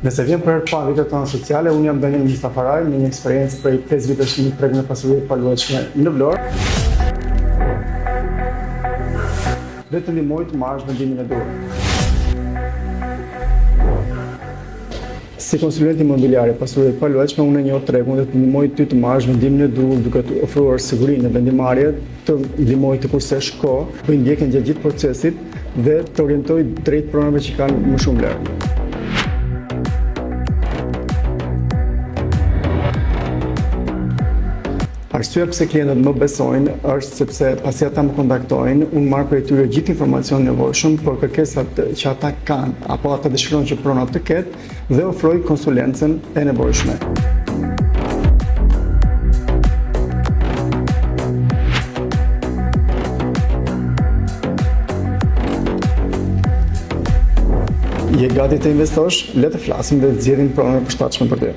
Nëse vjen për herë parë rrjetet tona sociale, unë jam Daniel Mustafaraj, me një eksperiencë prej 5 vitesh në tregën e pasurisë të paluajtshme në Vlorë. Dhe të ndihmoj të marrësh vendimin e duhur. Si konsulent imobiliar i pasurisë të paluajtshme, unë njoh tregun dhe të ndihmoj ty të marrësh vendimin e duhur duke të ofruar sigurinë në vendimarrje, të ndihmoj të kursesh kohë, të ndjekën gjatë gjithë procesit dhe të orientoj drejt pronave që kanë më shumë lërë. Arsyeja pse klientët më besojnë është sepse pasi ata më kontaktojnë, unë marr prej tyre gjithë informacionin e nevojshëm për kërkesat që ata kanë apo ata dëshirojnë që prona të ketë dhe ofroj konsulencën e nevojshme. Je gati të investosh? Le të flasim dhe të zgjedhim pronën e përshtatshme për ty.